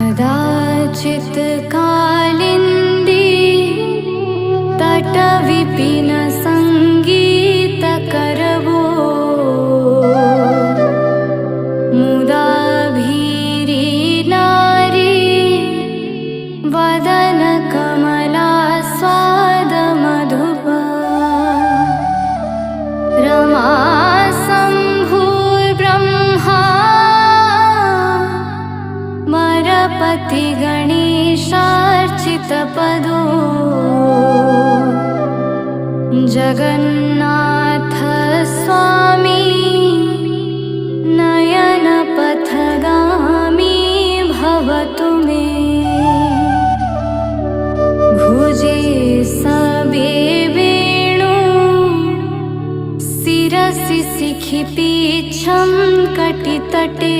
कदाचित् कालिन्दी तटविपिन संगीतकरवो मुदा भीरी नारी वदन कमला स्वाद मधुपा रमा पति गणेशार्चितपदो जगन्नाथ स्वामी नयनपथगामी भवतु मे भुजे सबे वेणु शिरसि शिखि पीच्छं कटितटे